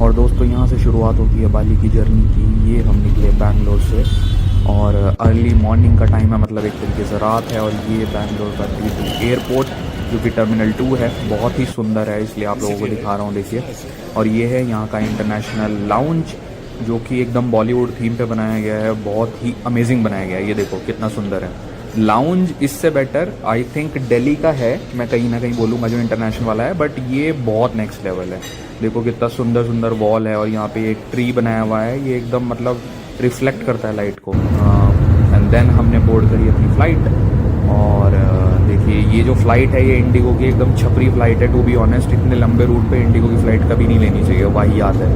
और दोस्तों यहाँ से शुरुआत होती है बाली की जर्नी की। ये हम निकले बैंगलोर से और अर्ली मॉर्निंग का टाइम है, मतलब एक तरीके से रात है। और ये बैंगलोर का T2 एयरपोर्ट जो कि टर्मिनल 2 है, बहुत ही सुंदर है, इसलिए आप लोगों को दिखा रहा हूँ, देखिए। और ये है यहाँ का इंटरनेशनल लाउंज जो कि एकदम बॉलीवुड थीम पे बनाया गया है, बहुत ही अमेजिंग बनाया गया है। ये देखो कितना सुंदर है लाउंज। इससे बेटर आई थिंक दिल्ली का है, मैं कहीं ना कहीं बोलूँगा, जो इंटरनेशनल वाला है, बट ये बहुत नेक्स्ट लेवल है। देखो कितना सुंदर सुंदर वॉल है और यहाँ पे एक ट्री बनाया हुआ है, ये एकदम मतलब रिफ्लेक्ट करता है लाइट को। एंड देन हमने बोर्ड करी अपनी फ़्लाइट। और देखिए ये जो फ़्लाइट है ये इंडिगो की एकदम छपरी फ़्लाइट है। टू बी ऑनेस्ट इतने लंबे रूट पे इंडिगो की फ़्लाइट कभी नहीं लेनी चाहिए, वाहियात है,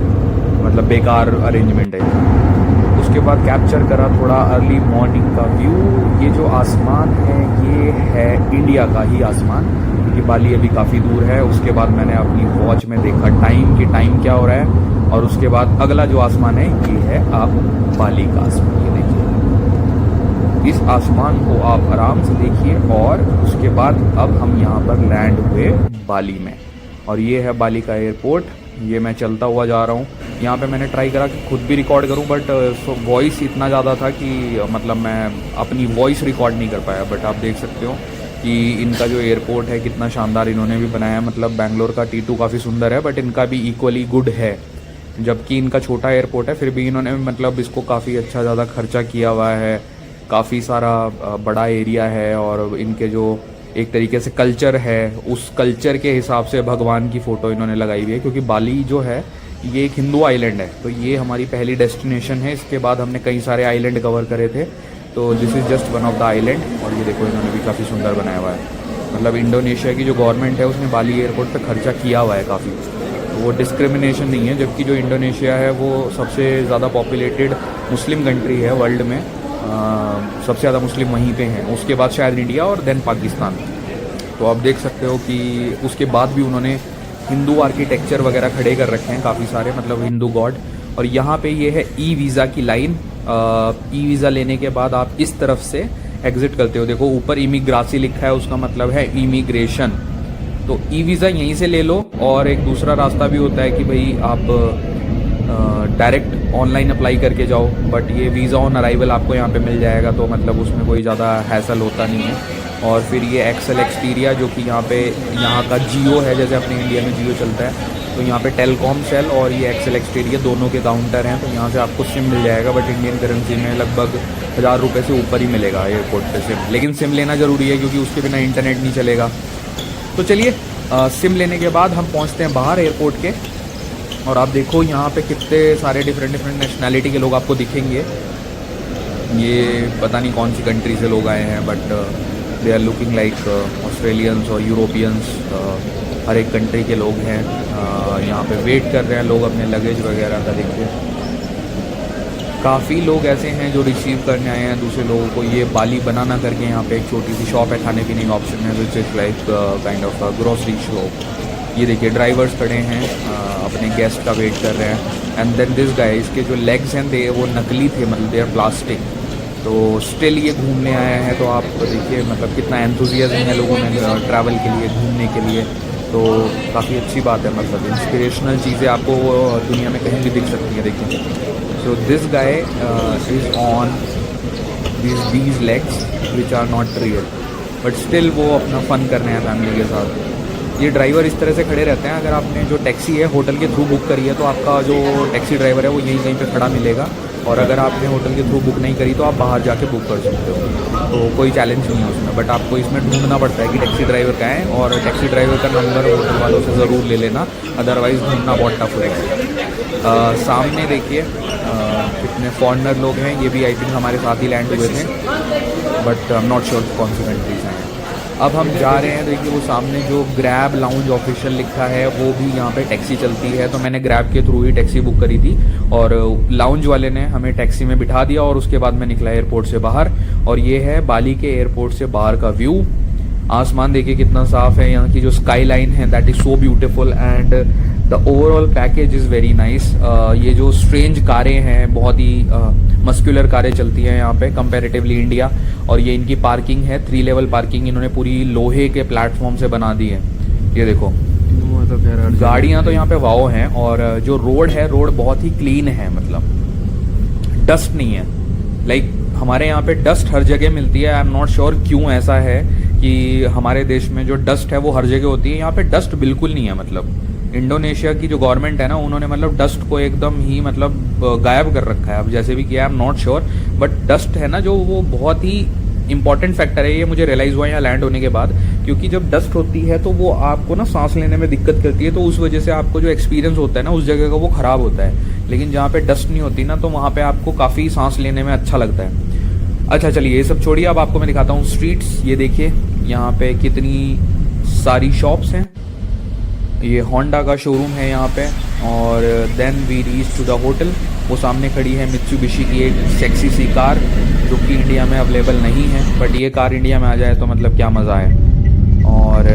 मतलब बेकार अरेंजमेंट है। उसके बाद कैप्चर करा थोड़ा अर्ली मॉर्निंग का व्यू। ये जो आसमान है ये है इंडिया का ही आसमान, क्योंकि बाली अभी काफ़ी दूर है। उसके बाद मैंने अपनी वॉच में देखा टाइम कि टाइम क्या हो रहा है, और उसके बाद अगला जो आसमान है ये है अब बाली का आसमान। ये देखिए इस आसमान को आप आराम से देखिए। और उसके बाद अब हम यहाँ पर लैंड हुए बाली में, और ये है बाली का एयरपोर्ट। ये मैं चलता हुआ जा रहा हूँ। यहाँ पे मैंने ट्राई करा कि खुद भी रिकॉर्ड करूँ, बट वॉइस इतना ज़्यादा था कि मतलब मैं अपनी वॉइस रिकॉर्ड नहीं कर पाया। बट आप देख सकते हो कि इनका जो एयरपोर्ट है कितना शानदार इन्होंने भी बनाया। मतलब बैंगलोर का T2 काफ़ी सुंदर है, बट इनका भी इक्वली गुड है। जबकि इनका छोटा एयरपोर्ट है, फिर भी इन्होंने मतलब इसको काफ़ी अच्छा ज़्यादा खर्चा किया हुआ है। काफ़ी सारा बड़ा एरिया है, और इनके जो एक तरीके से कल्चर है, उस कल्चर के हिसाब से भगवान की फ़ोटो इन्होंने लगाई हुई है। क्योंकि बाली जो है ये एक हिंदू आइलैंड है, तो ये हमारी पहली डेस्टिनेशन है। इसके बाद हमने कई सारे आइलैंड कवर करे थे, तो this is just one of the island. और ये देखो इन्होंने भी काफ़ी सुंदर बनाया हुआ है। मतलब इंडोनेशिया की जो गवर्नमेंट है उसने बाली एयरपोर्ट पे खर्चा किया हुआ है काफ़ी, तो वो डिस्क्रिमिनेशन नहीं है। जबकि जो इंडोनेशिया है वो सबसे ज़्यादा पॉपुलेटेड मुस्लिम कंट्री है वर्ल्ड में, सबसे ज़्यादा मुस्लिम वहीं पे हैं। उसके बाद शायद इंडिया और देन पाकिस्तान। तो आप देख सकते हो कि उसके बाद भी उन्होंने हिंदू आर्किटेक्चर वगैरह खड़े कर रखे हैं काफ़ी सारे, मतलब हिंदू गॉड। और यहाँ पे ये है ई वीज़ा की लाइन। ई वीज़ा लेने के बाद आप इस तरफ से एग्जिट करते हो। देखो ऊपर इमिग्रासी लिखा है, उसका मतलब है इमिग्रेशन। तो ई वीज़ा यहीं से ले लो। और एक दूसरा रास्ता भी होता है कि भाई आप डायरेक्ट ऑनलाइन अप्लाई करके जाओ, बट ये वीज़ा ऑन अराइवल आपको यहाँ पे मिल जाएगा, तो मतलब उसमें कोई ज़्यादा हैसल होता नहीं है। और फिर ये एक्सेल एक्सपीरिया जो कि यहाँ का जियो है, जैसे अपने इंडिया में जियो चलता है, तो यहाँ पे टेलीकॉम सेल और ये एक्सेल एक्सपीरिया दोनों के काउंटर हैं। तो यहाँ से आपको सिम मिल जाएगा, बट इंडियन करेंसी में लगभग 1000 रुपये से ऊपर ही मिलेगा एयरपोर्ट पे सिम। लेकिन सिम लेना ज़रूरी है क्योंकि उसके बिना इंटरनेट नहीं चलेगा। तो चलिए सिम लेने के बाद हम पहुँचते हैं बाहर एयरपोर्ट के। और आप देखो यहाँ पे कितने सारे डिफरेंट नेशनैलिटी के लोग आपको दिखेंगे। ये पता नहीं कौन सी कंट्री से लोग आए हैं, but they are looking like Australians और यूरोपियंस। हर एक कंट्री के लोग हैं। यहाँ पे वेट कर रहे हैं लोग अपने लगेज वगैरह का। देखिए काफ़ी लोग ऐसे हैं जो रिसीव करने आए हैं दूसरे लोगों को। ये बाली बनाना करके यहाँ पे एक छोटी सी शॉप है, खाने पीने का ऑप्शन है, which is like kind of grocery shop. ये देखिए ड्राइवर्स खड़े हैं, अपने गेस्ट का वेट कर रहे हैं। एंड देन दिस गाय, इसके जो लेग्स हैं वो नकली थे, मतलब दे आर प्लास्टिक। तो स्टिल ये घूमने आया है। तो आप देखिए मतलब कितना एंथुजियाज्म है लोगों में ट्रैवल के लिए, घूमने के लिए। तो काफ़ी अच्छी बात है, मतलब इंस्पिरेशनल चीज़ें आपको दुनिया में कहीं भी दिख सकती हैं। देखिए so this guy is on these legs which are not real, but still वो अपना फ़न कर रहे हैं फैमिली के साथ। ये ड्राइवर इस तरह से खड़े रहते हैं। अगर आपने जो टैक्सी है होटल के थ्रू बुक करी है तो आपका जो टैक्सी ड्राइवर है वो यहीं कहीं पे खड़ा मिलेगा। और अगर आपने होटल के थ्रू बुक नहीं करी तो आप बाहर जाके बुक कर सकते हो, तो कोई चैलेंज नहीं है उसमें। बट आपको इसमें ढूंढना पड़ता है कि टैक्सी ड्राइवर कहाँ है, और टैक्सी ड्राइवर का नंबर होटल वालों से ज़रूर ले लेना, अदरवाइज़ ढूंढना बहुत टफ रहेगा। सामने देखिए कितने फॉरेनर लोग हैं। ये भी आई थिंक हमारे साथ ही लैंड हुए थे, but I am not sure कौन सी कंट्रीज हैं। अब हम जा रहे हैं। देखिए वो सामने जो ग्रैब लाउंज ऑफिशियल लिखा है, वो भी यहाँ पे टैक्सी चलती है। तो मैंने ग्रैब के थ्रू ही टैक्सी बुक करी थी, और लाउंज वाले ने हमें टैक्सी में बिठा दिया। और उसके बाद मैं निकला एयरपोर्ट से बाहर। और ये है बाली के एयरपोर्ट से बाहर का व्यू। आसमान देखिए कितना साफ है। यहाँ की जो स्काई लाइन है that is so beautiful, and the overall package is very nice. ये जो स्ट्रेंज कारें हैं, बहुत ही मस्कुलर कारें चलती हैं यहाँ पे कंपैरेटिवली इंडिया। और ये इनकी पार्किंग है, 3 लेवल पार्किंग इन्होंने पूरी लोहे के प्लेटफॉर्म से बना दी है। ये देखो तो खैर हर जगह गाड़ियाँ तो है। यहाँ पे वाओ हैं, और जो रोड है, रोड बहुत ही क्लीन है, मतलब डस्ट नहीं है। लाइक हमारे यहाँ पे डस्ट हर जगह मिलती है। आई एम नॉट श्योर क्यों ऐसा है कि हमारे देश में जो डस्ट है वो हर जगह होती है, यहाँ पे डस्ट बिल्कुल नहीं है। मतलब इंडोनेशिया की जो गवर्नमेंट है ना, उन्होंने मतलब डस्ट को एकदम ही मतलब गायब कर रखा है। अब जैसे भी किया, I am not sure, but dust है ना जो, वो बहुत ही इंपॉर्टेंट फैक्टर है। ये मुझे रियलाइज हुआ यहाँ लैंड होने के बाद, क्योंकि जब डस्ट होती है तो वो आपको ना सांस लेने में दिक्कत करती है, तो उस वजह से आपको जो एक्सपीरियंस होता है ना उस जगह का, वो खराब होता है। लेकिन जहाँ पे डस्ट नहीं होती ना, तो वहाँ पे आपको काफ़ी सांस लेने में अच्छा लगता है। अच्छा चलिए ये सब छोड़िए, अब आपको मैं दिखाता हूँ स्ट्रीट्स। ये देखिए यहाँ पे कितनी सारी शॉप्स हैं। ये होंडा का शोरूम है यहाँ पे। और then we reach to the hotel. वो सामने खड़ी है मित्सुबिशी की एक सेक्सी सी कार, जो कि इंडिया में अवेलेबल नहीं है, बट ये कार इंडिया में आ जाए तो मतलब क्या मज़ा है। और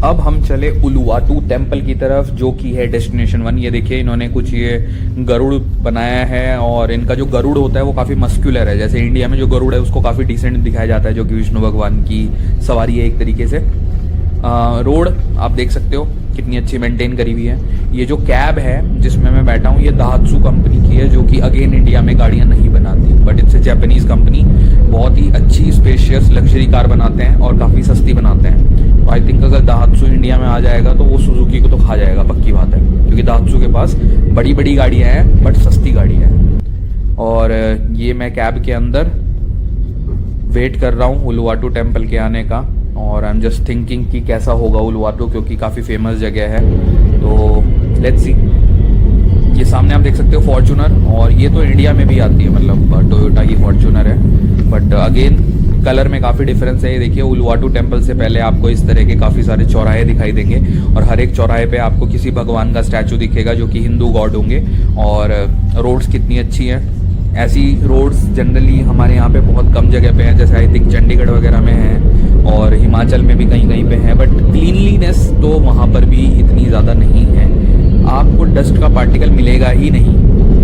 अब हम चले उलुवाटू टेम्पल की तरफ, जो कि है डेस्टिनेशन 1। ये देखिए इन्होंने कुछ ये गरुड़ बनाया है, और इनका जो गरुड़ होता है वो काफ़ी मस्क्यूलर है। जैसे इंडिया में जो गरुड़ है उसको काफ़ी डिसेंट दिखाया जाता है, जो कि विष्णु भगवान की सवारी है एक तरीके से। रोड आप देख सकते हो कितनी अच्छी मेंटेन करी हुई है। ये जो कैब है जिसमें मैं बैठा हूँ, ये दाहत्सू कंपनी की है, जो कि अगेन इंडिया में गाड़ियाँ नहीं बनाती, but it's a Japanese company. बहुत ही अच्छी स्पेशियस लग्जरी कार बनाते हैं और काफ़ी सस्ती बनाते हैं। तो आई थिंक अगर दाहत्सू इंडिया में आ जाएगा तो वो सुजुकी को तो खा जाएगा, पक्की बात है, क्योंकि दाहत्सू के पास बड़ी बड़ी गाड़ियाँ हैं बट सस्ती गाड़ियाँ हैं। और ये मैं कैब के अंदर वेट कर रहा हूँ उलुवाटू टेम्पल के आने का, और आई एम जस्ट थिंकिंग कि कैसा होगा उलुवाटू, क्योंकि काफ़ी फेमस जगह है। तो लेट्स सी। ये सामने आप देख सकते हो फॉर्च्यूनर, और ये तो इंडिया में भी आती है, मतलब टोयोटा की फॉर्च्यूनर है, बट अगेन कलर में काफ़ी डिफरेंस है। ये देखिए उलुवाटू टेम्पल से पहले आपको इस तरह के काफ़ी सारे चौराहे दिखाई देंगे, और हर एक चौराहे पे आपको किसी भगवान का स्टैचू दिखेगा जो कि हिंदू गॉड होंगे। और रोड्स कितनी अच्छी हैं। ऐसी रोड्स जनरली हमारे यहाँ पे बहुत कम जगह पे हैं, जैसे आई थिंक चंडीगढ़ वगैरह में है और हिमाचल में भी कहीं कहीं पे है, बट क्लीनलीनेस तो वहाँ पर भी इतनी ज़्यादा नहीं है। आपको डस्ट का पार्टिकल मिलेगा ही नहीं,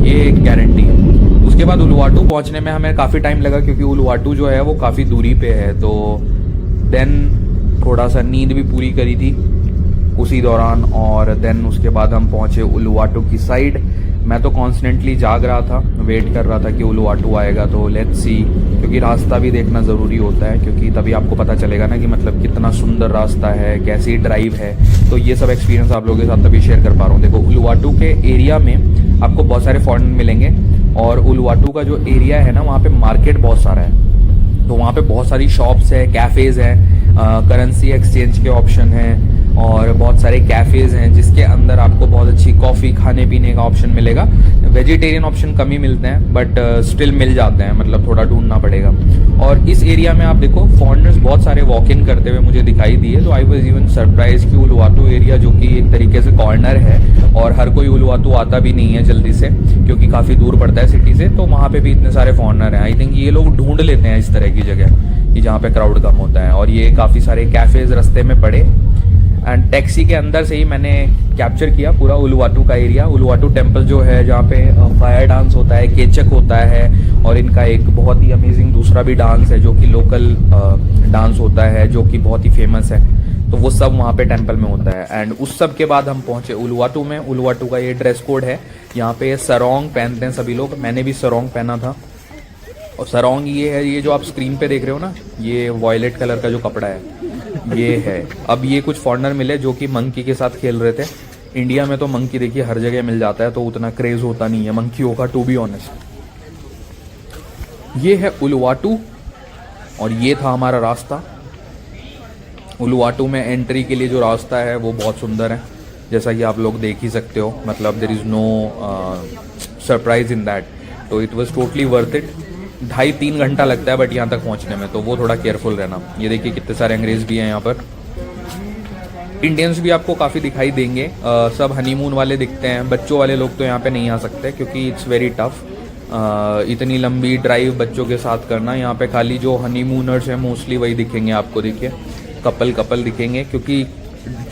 ये एक गारंटी है। उसके बाद उलुवाटू पहुँचने में हमें काफ़ी टाइम लगा, क्योंकि उलुवाटू जो है वो काफ़ी दूरी पे है। तो देन थोड़ा सा नींद भी पूरी करी थी उसी दौरान, और देन उसके बाद हम पहुँचे उलुवाटू की साइड। मैं तो कॉन्स्टेंटली जाग रहा था, वेट कर रहा था कि उलुवाटू आएगा, तो लेट्स सी, क्योंकि रास्ता भी देखना ज़रूरी होता है, क्योंकि तभी आपको पता चलेगा ना कि मतलब कितना सुंदर रास्ता है, कैसी ड्राइव है। तो ये सब एक्सपीरियंस आप लोगों के साथ तभी शेयर कर पा रहा हूँ। देखो उलुवाटू के एरिया में आपको बहुत सारे फॉरेन मिलेंगे, और उलुवाटू का जो एरिया है ना, वहाँ पे मार्केट बहुत सारा है। तो वहाँ पे बहुत सारी शॉप्स है, कैफ़ेज़ हैं, करेंसी एक्सचेंज के ऑप्शन हैं, और बहुत सारे कैफ़ेज़ हैं जिसके अंदर आपको बहुत अच्छी कॉफ़ी खाने पीने का ऑप्शन मिलेगा। वेजिटेरियन ऑप्शन कम ही मिलते हैं, बट स्टिल मिल जाते हैं, मतलब थोड़ा ढूंढना पड़ेगा। और इस एरिया में आप देखो फॉरेनर्स बहुत सारे वॉक इन करते हुए मुझे दिखाई दिए। तो आई वाज इवन सरप्राइज कि उलुवाटू एरिया, जो कि एक तरीके से कॉर्नर है, और हर कोई उलुवाटू आता भी नहीं है जल्दी से, क्योंकि काफ़ी दूर पड़ता है सिटी से, तो वहाँ पे भी इतने सारे फॉरेनर हैं। आई थिंक ये लोग ढूंढ लेते हैं इस तरह की जगह कि जहाँ पे क्राउड कम होता है। और ये काफ़ी सारे कैफ़ेज़ रास्ते में पड़े, एंड टैक्सी के अंदर से ही मैंने कैप्चर किया पूरा उलुवाटू का एरिया। उलुवाटू टेम्पल जो है, जहाँ पे फायर डांस होता है, केचक होता है, और इनका एक बहुत ही अमेजिंग दूसरा भी डांस है जो कि लोकल डांस होता है, जो कि बहुत ही फेमस है। तो वो सब वहाँ पे टेम्पल में होता है। एंड उस सब के बाद हम पहुँचे उलुवाटू में। उलुवाटू का ये ड्रेस कोड है, यहाँ पे सरोंग पहनते हैं सभी लोग, मैंने भी सरोंग पहना था। और सरोंग ये है, ये जो आप स्क्रीन पे देख रहे हो ना, ये वॉयलेट कलर का जो कपड़ा है ये है। अब ये कुछ फॉरेनर मिले जो कि मंकी के साथ खेल रहे थे। इंडिया में तो मंकी देखिए हर जगह मिल जाता है, तो उतना क्रेज होता नहीं है मंकियों का, टू बी ऑनेस्ट। ये है उलुवाटू, और ये था हमारा रास्ता। उलुवाटू में एंट्री के लिए जो रास्ता है वो बहुत सुंदर है, जैसा कि आप लोग देख ही सकते हो। मतलब there is no surprise in that, तो it was totally worth it. 2.5-3 घंटा लगता है बट यहाँ तक पहुँचने में, तो वो थोड़ा केयरफुल रहना। ये देखिए कितने सारे अंग्रेज भी हैं यहाँ पर। इंडियंस भी आपको काफ़ी दिखाई देंगे, सब हनीमून वाले दिखते हैं। बच्चों वाले लोग तो यहाँ पे नहीं आ सकते, क्योंकि इट्स वेरी टफ इतनी लंबी ड्राइव बच्चों के साथ करना। यहाँ पे खाली जो हनीमूनर्स हैं मोस्टली वही दिखेंगे आपको। देखिए कपल दिखेंगे, क्योंकि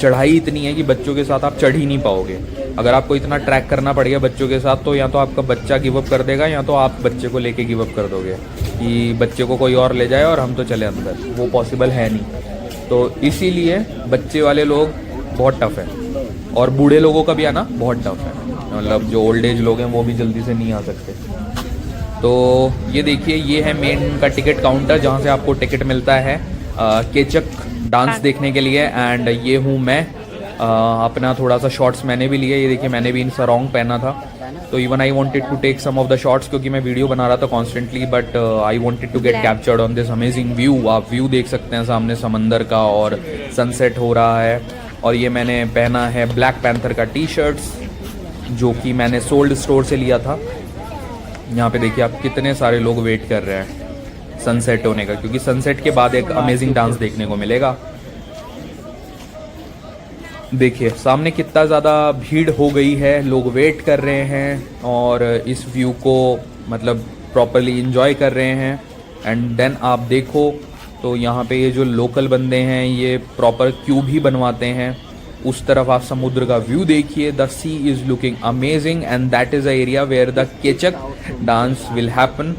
चढ़ाई इतनी है कि बच्चों के साथ आप चढ़ ही नहीं पाओगे। अगर आपको इतना ट्रैक करना पड़ेगा बच्चों के साथ, तो या तो आपका बच्चा गिव अप कर देगा, या तो आप बच्चे को लेके गिव अप कर दोगे कि बच्चे को कोई और ले जाए और हम तो चले अंदर। वो पॉसिबल है नहीं। तो इसीलिए बच्चे वाले लोग बहुत टफ है, और बूढ़े लोगों का भी आना बहुत टफ है, मतलब जो ओल्ड एज लोग हैं वो भी जल्दी से नहीं आ सकते। तो ये देखिए, ये है मेन का टिकट काउंटर जहाँ से आपको टिकट मिलता है केचक डांस देखने के लिए। एंड ये हूँ मैं, अपना थोड़ा सा शॉट्स मैंने भी लिए। ये देखिए, मैंने भी इन सरोंग पहना था, तो even I wanted to take some of the shots, क्योंकि मैं वीडियो बना रहा था constantly, but I wanted to get captured on this amazing view. आप व्यू देख सकते हैं सामने समंदर का, और सनसेट हो रहा है। और ये मैंने पहना है ब्लैक पैंथर का टी शर्ट्स, जो कि मैंने सोल्ड स्टोर से लिया था। यहाँ पे देखिए आप कितने सारे लोग वेट कर रहे हैं सनसेट होने का, क्योंकि सनसेट के बाद एक अमेजिंग डांस देखने को मिलेगा। देखिए सामने कितना ज़्यादा भीड़ हो गई है, लोग वेट कर रहे हैं और इस व्यू को मतलब प्रॉपरली इंजॉय कर रहे हैं। एंड देन आप देखो तो यहाँ पे ये जो लोकल बंदे हैं ये प्रॉपर क्यूब ही बनवाते हैं। उस तरफ आप समुद्र का व्यू देखिए, the sea is looking amazing and that is the area where the केचक dance will happen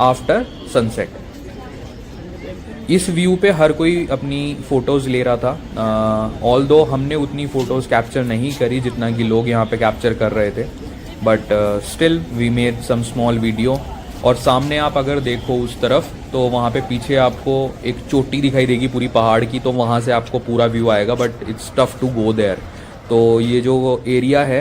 after sunset. इस व्यू पे हर कोई अपनी फ़ोटोज़ ले रहा था, ऑल्दो हमने उतनी फ़ोटोज़ कैप्चर नहीं करी जितना कि लोग यहाँ पे कैप्चर कर रहे थे, but still we made some small video. और सामने आप अगर देखो उस तरफ, तो वहाँ पे पीछे आपको एक चोटी दिखाई देगी पूरी पहाड़ की, तो वहाँ से आपको पूरा व्यू आएगा, but it's tough to go there. तो ये जो एरिया है,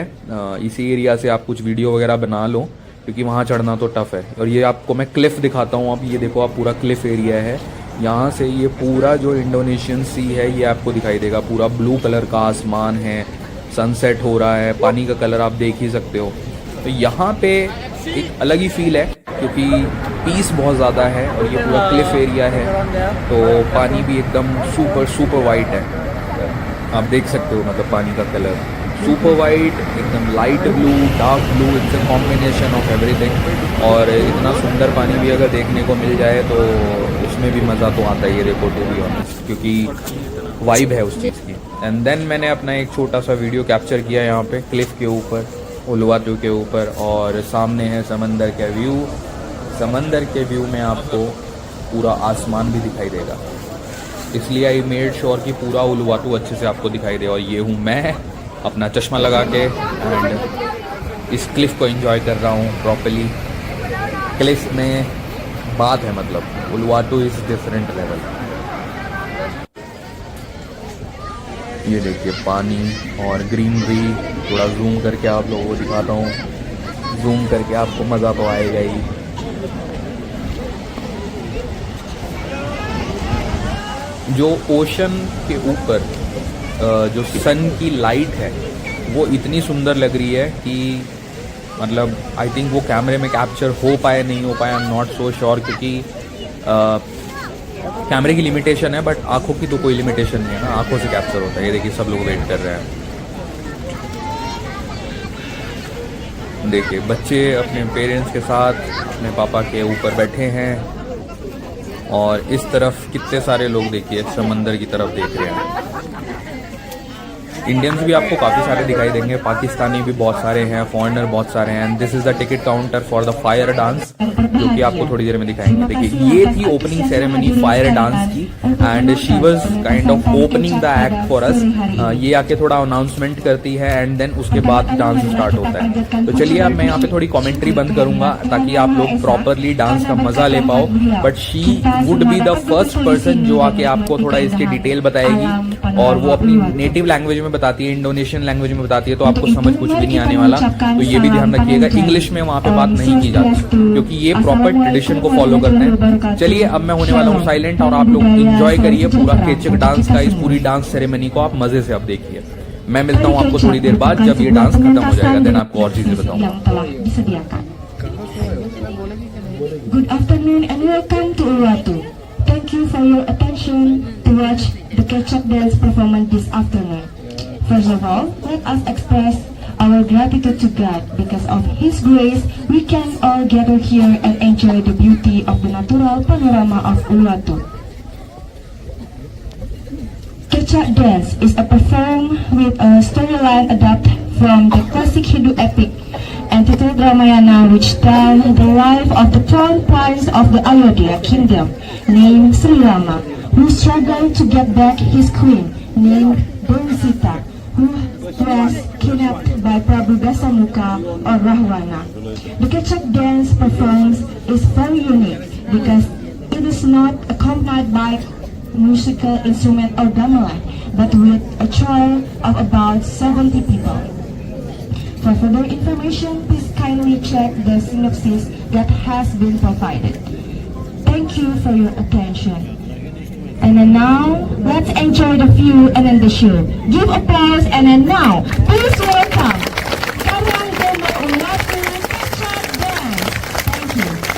इसी एरिया से आप कुछ वीडियो वगैरह बना लो, क्योंकि वहाँ चढ़ना तो टफ़ है। और ये आपको मैं क्लिफ़ दिखाता हूँ, अब ये देखो आप, पूरा क्लिफ़ एरिया है। यहाँ से ये पूरा जो इंडोनेशियन सी है ये आपको दिखाई देगा, पूरा ब्लू कलर का आसमान है, सनसेट हो रहा है, पानी का कलर आप देख ही सकते हो। तो यहाँ पे एक अलग ही फील है, क्योंकि पीस बहुत ज़्यादा है और ये पूरा क्लिफ एरिया है, तो पानी भी एकदम सुपर वाइट है। आप देख सकते हो, मतलब पानी का कलर सुपर वाइट, एकदम light blue, dark blue, it's a combination of everything. और इतना सुंदर पानी भी अगर देखने को मिल जाए तो उसमें भी मज़ा तो आता ही है, देखो टू बी ऑनेस्ट, क्योंकि वाइब है उस चीज़ की। एंड देन मैंने अपना एक छोटा सा वीडियो कैप्चर किया यहाँ पे क्लिफ के ऊपर, उलुवातू के ऊपर, और सामने है समंदर का व्यू। समंदर के व्यू में आपको पूरा आसमान भी दिखाई देगा, इसलिए आई मेड श्योर कि पूरा उलुवातू अच्छे से आपको दिखाई दे। और ये हूँ मैं अपना चश्मा लगा के, एंड इस क्लिफ को एंजॉय कर रहा हूँ प्रॉपरली। क्लिफ में बात है, मतलब उलुवातू इज़ डिफरेंट लेवल। ये देखिए पानी और ग्रीनरी, थोड़ा जूम करके आप लोगों को दिखाता हूँ, जूम करके आपको मज़ा तो आएगा ही। जो ओशन के ऊपर जो सन की लाइट है वो इतनी सुंदर लग रही है कि मतलब आई थिंक वो कैमरे में कैप्चर हो पाए नहीं हो पाए, I am not so sure, क्योंकि कैमरे की लिमिटेशन है, बट आँखों की तो कोई लिमिटेशन नहीं है ना, आँखों से कैप्चर होता है। ये देखिए सब लोग वेट कर रहे हैं। देखिए बच्चे अपने पेरेंट्स के साथ अपने पापा के ऊपर बैठे हैं, और इस तरफ कितने सारे लोग देखिए समंदर की तरफ देख रहे हैं। इंडियंस भी आपको काफ़ी सारे दिखाई देंगे, पाकिस्तानी भी बहुत सारे हैं, फॉरेनर बहुत सारे हैं। And this is the ticket counter for the fire dance, जो कि आपको थोड़ी देर में दिखाएंगे। देखिए ये थी ओपनिंग सेरेमनी फायर डांस की, and she was kind of opening the act for us. ये आके थोड़ा अनाउंसमेंट करती है, एंड देन उसके बाद डांस स्टार्ट होता है। तो चलिए अब मैं यहाँ पे थोड़ी कॉमेंट्री बंद करूंगा, ताकि आप लोग प्रॉपरली डांस का मजा ले पाओ। But she would be the first person जो आके आपको थोड़ा इसकी डिटेल बताएगी, और वो अपनी नेटिव लैंग्वेज में बताती है, इंडोनेशियन लैंग्वेज में बताती है, तो आपको समझ कुछ भी नहीं आने वाला। तो ये भी ध्यान रखिएगा, इंग्लिश में वहाँ पे बात नहीं की जाती, क्योंकि ये प्रॉपर ट्रेडिशन को फॉलो करते हैं। चलिए अब मैं होने वाला हूँ साइलेंट, और आप लोग एंजॉय करिए पूरा केचक डांस का, इस पूरी डांस सेरेमनी को आप मजे से आप देखिए। मैं मिलता हूँ आपको थोड़ी देर बाद, जब ये डांस खत्म हो जाएगा, देन आपको और चीजें बताऊंगा। Good afternoon and welcome to Uluwatu. Thank you for your attention to watch the Kecak dance performance this afternoon. First of all, let us express our gratitude to God. Because of His grace, we can all gather here and enjoy the beauty of the natural panorama of Uluwatu. Kecak dance is a performed with a storyline adapted from the classic Hindu epic entitled Ramayana, which tells the life of the 12 prince of the Ayodhya kingdom named Sri Rama, who struggled to get back his queen named Devi Sita, who was kidnapped by Prabu Dasamuka or Rahwana. The ketchup dance performance is very unique because it is not accompanied by musical instrument or gamelan, but with a choir of about 70 people. For further information, please kindly check the synopsis that has been provided. Thank you for your attention. And then now, let's enjoy the view and then the show. Give applause and then now, please welcome Karuan Demo Ulatu Ketchup Dance. Thank you.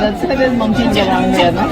That's like a monkey around here, no?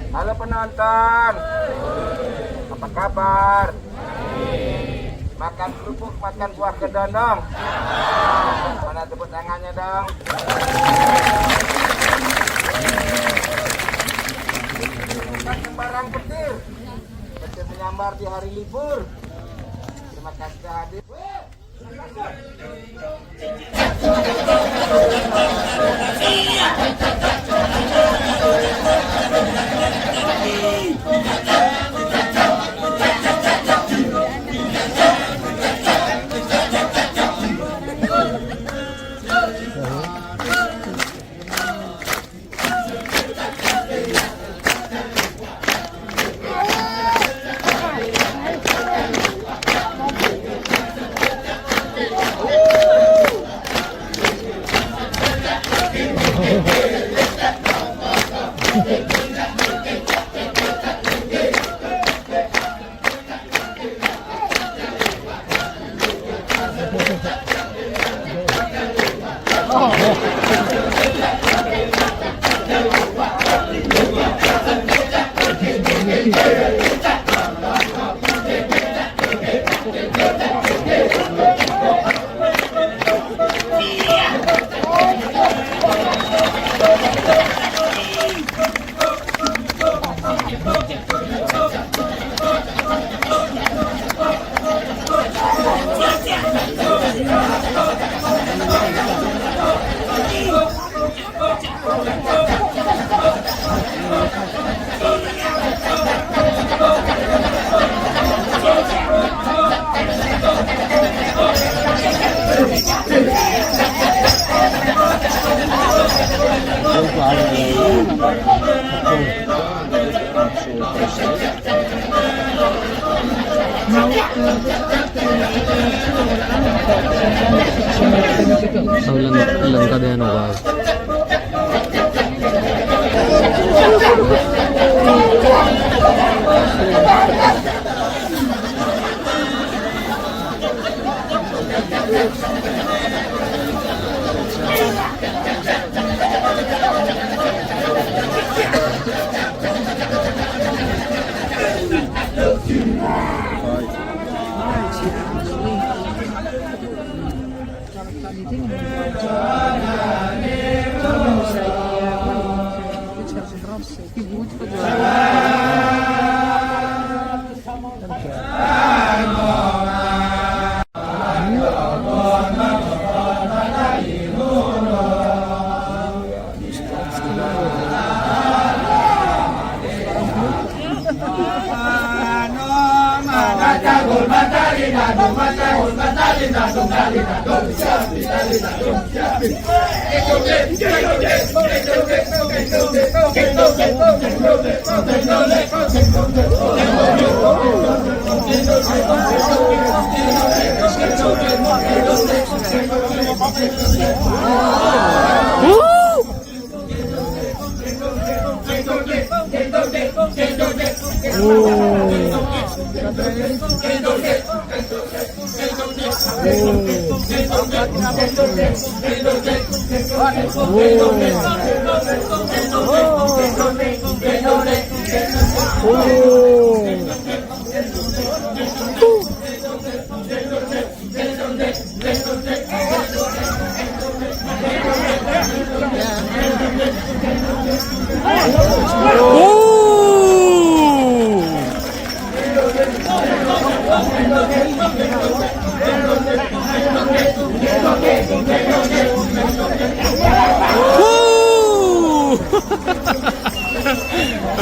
Halo penonton, apa kabar? Makan kerupuk, makan buah kedondong. Mana tepuk tangannya dong? Makan sembarang petir. Petir menyambar di hari libur. Terima kasih sudah hadir. अब लंका दहन होगा।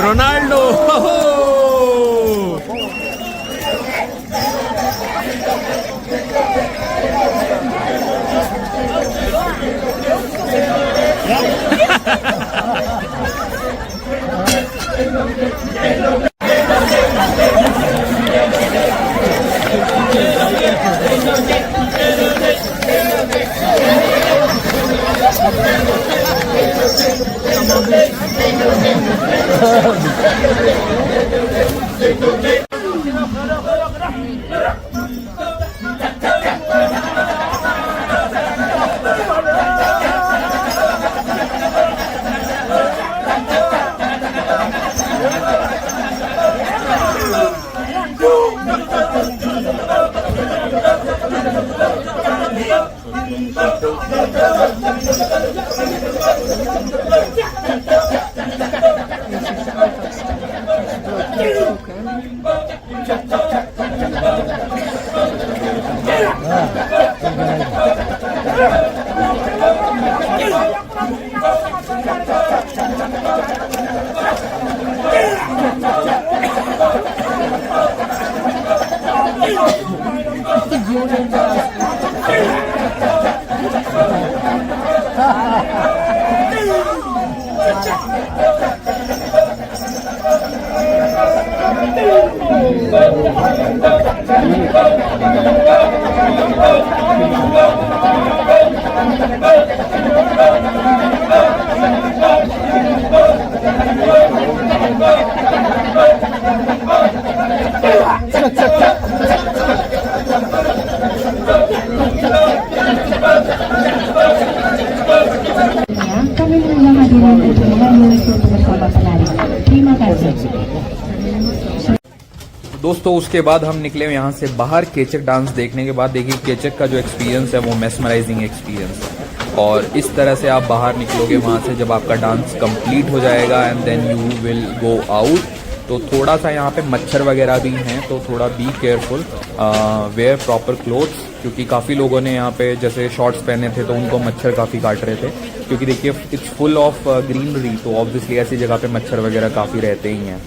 Ronaldo Kami muna hadirin untuk mengambil foto bersama penari. Terima kasih. दोस्तों उसके बाद हम निकले यहाँ से बाहर केचक डांस देखने के बाद। देखिए केचक का जो एक्सपीरियंस है वो मेस्मराइजिंग एक्सपीरियंस है और इस तरह से आप बाहर निकलोगे वहाँ से जब आपका डांस कंप्लीट हो जाएगा and then you will go out. तो थोड़ा सा यहाँ पे मच्छर वगैरह भी हैं तो थोड़ा be careful, wear proper clothes, क्योंकि काफ़ी लोगों ने यहाँ पे जैसे शॉर्ट्स पहने थे तो उनको मच्छर काफ़ी काट रहे थे। क्योंकि देखिए इट्स फुल ऑफ ग्रीनरी तो ऑब्वियसली ऐसी जगह पे मच्छर वगैरह काफ़ी रहते ही हैं।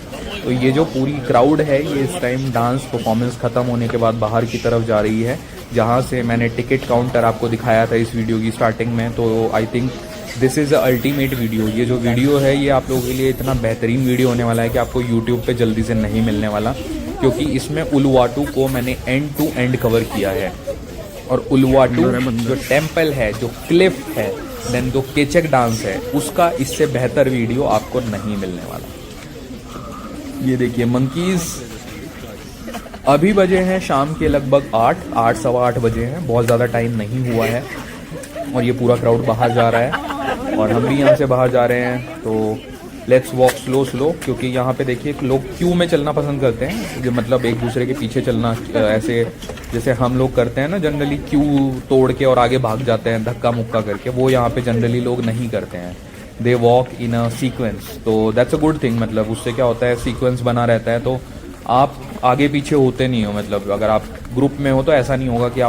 तो ये जो पूरी क्राउड है ये इस टाइम डांस परफॉर्मेंस ख़त्म होने के बाद बाहर की तरफ जा रही है, जहाँ से मैंने टिकट काउंटर आपको दिखाया था इस वीडियो की स्टार्टिंग में। तो I think this is a ultimate video. ये जो वीडियो है ये आप लोगों के लिए इतना बेहतरीन वीडियो होने वाला है कि आपको यूट्यूब पे जल्दी से नहीं मिलने वाला, क्योंकि इसमें उलुवाटू को मैंने एंड टू एंड कवर किया है। और उलुवाटू जो टेम्पल है, जो क्लिफ है, देन जो केचक डांस है, उसका इससे बेहतर वीडियो आपको नहीं मिलने वाला। ये देखिए मंकीज़, अभी बजे हैं शाम के लगभग 8 सवा 8 बजे हैं, बहुत ज़्यादा टाइम नहीं हुआ है। और ये पूरा क्राउड बाहर जा रहा है और हम भी यहाँ से बाहर जा रहे हैं। तो लेट्स वॉक स्लो, क्योंकि यहाँ पे देखिए लोग क्यू में चलना पसंद करते हैं, जो मतलब एक दूसरे के पीछे चलना, ऐसे जैसे हम लोग करते हैं ना जनरली, क्यू तोड़ के और आगे भाग जाते हैं धक्का मुक्का करके, वो यहाँ पे जनरली लोग नहीं करते हैं। They walk in a sequence, तो दैट्स अ गुड थिंग। मतलब उससे क्या होता है, सीक्वेंस बना रहता है, तो आप आगे पीछे होते नहीं हो। मतलब अगर आप ग्रुप में हो तो ऐसा नहीं होगा कि आप